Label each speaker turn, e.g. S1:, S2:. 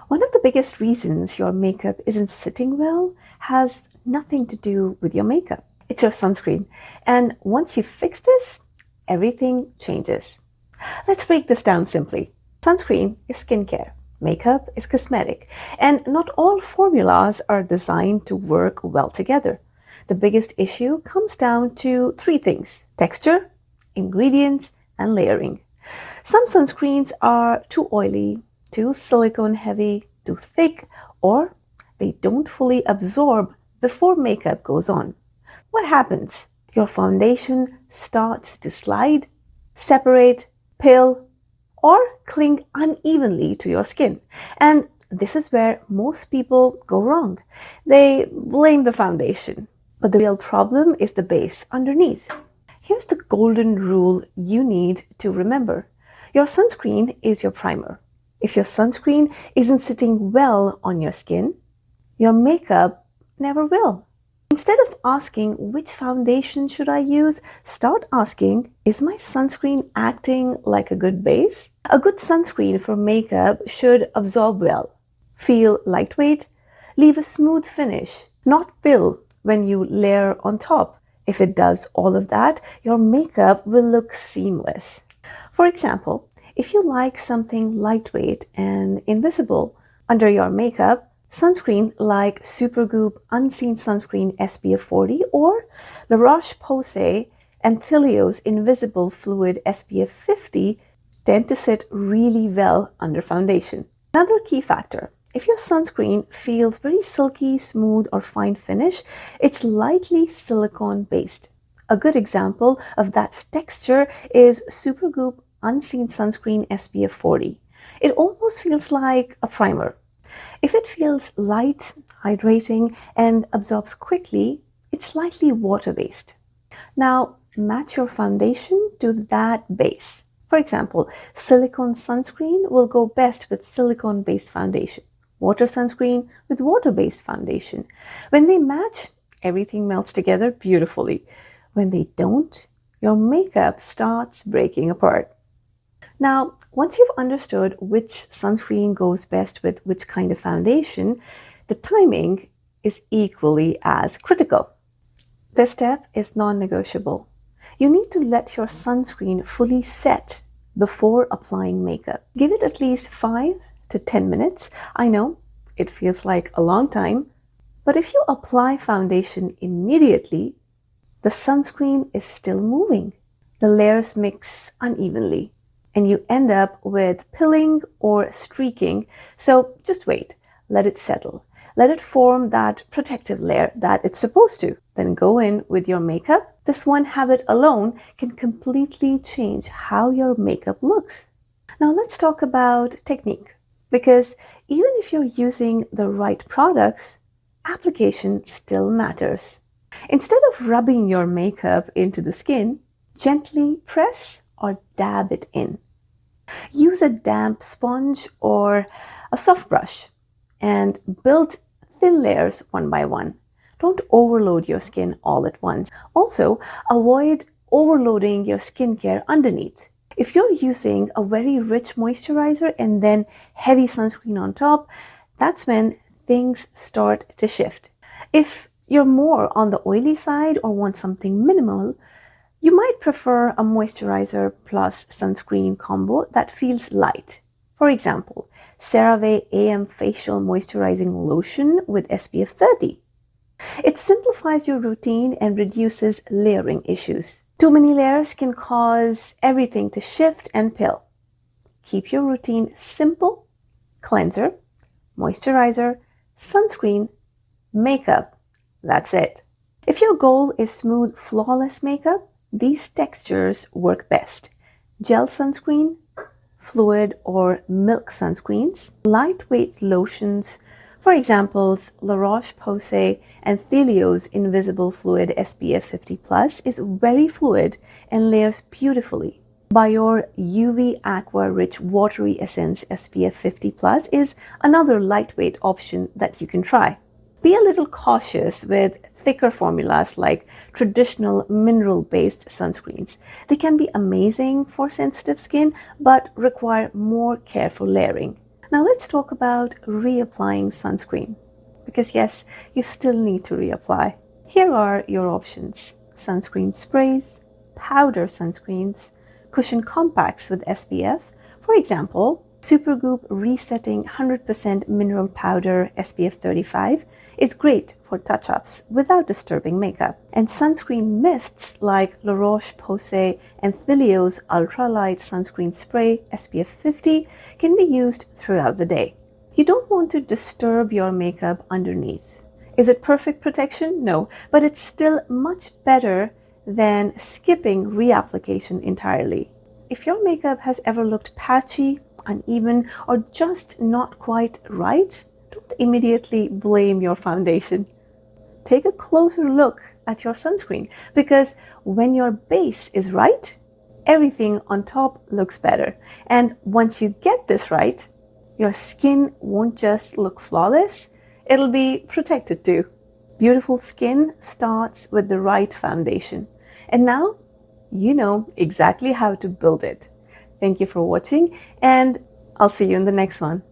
S1: One of the biggest reasons your makeup isn't sitting well has nothing to do with your makeup. It's your sunscreen. And once you fix this, everything changes. Let's break this down simply. Sunscreen is skincare. Makeup is cosmetic. And not all formulas are designed to work well together. The biggest issue comes down to three things: texture, ingredients, and layering. Some sunscreens are too oily, too silicone heavy, too thick, or they don't fully absorb before makeup goes on. What happens? Your foundation starts to slide, separate, peel, or cling unevenly to your skin. And this is where most people go wrong. They blame the foundation, but the real problem is the base underneath. Here's the golden rule you need to remember. Your sunscreen is your primer. If your sunscreen isn't sitting well on your skin, your makeup never will. Instead of asking which foundation should I use, start asking, is my sunscreen acting like a good base? A good sunscreen for makeup should absorb well, feel lightweight, leave a smooth finish, not pill when you layer on top. If it does all of that, your makeup will look seamless. For example, if you like something lightweight and invisible under your makeup, sunscreen like Supergoop Unseen Sunscreen SPF 40 or La Roche-Posay and Thelios Invisible Fluid SPF 50 tend to sit really well under foundation. Another key factor: if your sunscreen feels very silky, smooth, or fine finish, it's likely silicone-based. A good example of that texture is Supergoop Unseen Sunscreen SPF 40. It almost feels like a primer. If it feels light, hydrating, and absorbs quickly, it's likely water-based. Now, match your foundation to that base. For example, silicone sunscreen will go best with silicone-based foundation. Water sunscreen with water-based foundation. When they match, everything melts together beautifully. When they don't, your makeup starts breaking apart. Now, once you've understood which sunscreen goes best with which kind of foundation, the timing is equally as critical. This step is non-negotiable. You need to let your sunscreen fully set before applying makeup. Give it at least 5 to 10 minutes. I know it feels like a long time, but if you apply foundation immediately, the sunscreen is still moving. The layers mix unevenly, and you end up with pilling or streaking. So just wait, let it settle. Let it form that protective layer that it's supposed to. Then go in with your makeup. This one habit alone can completely change how your makeup looks. Now let's talk about technique, because even if you're using the right products, application still matters. Instead of rubbing your makeup into the skin, gently press or dab it in. Use a damp sponge or a soft brush and build thin layers one by one. Don't overload your skin all at once. Also, avoid overloading your skincare underneath. If you're using a very rich moisturizer and then heavy sunscreen on top, that's when things start to shift. If you're more on the oily side or want something minimal, you might prefer a moisturizer plus sunscreen combo that feels light. For example, CeraVe AM Facial Moisturizing Lotion with SPF 30. It simplifies your routine and reduces layering issues. Too many layers can cause everything to shift and pill. Keep your routine simple: cleanser, moisturizer, sunscreen, makeup. That's it. If your goal is smooth, flawless makeup, these textures work best: gel sunscreen, fluid or milk sunscreens, lightweight lotions, for examples, La Roche-Posay and Thelios Invisible Fluid SPF 50+ is very fluid and layers beautifully. Biore UV Aqua Rich Watery Essence SPF 50+ is another lightweight option that you can try. Be a little cautious with thicker formulas like traditional mineral-based sunscreens. They can be amazing for sensitive skin, but require more careful layering. Now let's talk about reapplying sunscreen. Because yes, you still need to reapply. Here are your options: sunscreen sprays, powder sunscreens, cushion compacts with SPF. For example, Supergoop Resetting 100% Mineral Powder SPF 35 is great for touch-ups without disturbing makeup. And sunscreen mists like La Roche-Posay and Thilio's Ultralight Sunscreen Spray SPF 50 can be used throughout the day. You don't want to disturb your makeup underneath. Is it perfect protection? No, but it's still much better than skipping reapplication entirely. If your makeup has ever looked patchy, uneven, or just not quite right, don't immediately blame your foundation. Take a closer look at your sunscreen, because when your base is right, everything on top looks better. And once you get this right, your skin won't just look flawless, it'll be protected too. Beautiful skin starts with the right foundation. And now you know exactly how to build it. Thank you for watching, and I'll see you in the next one.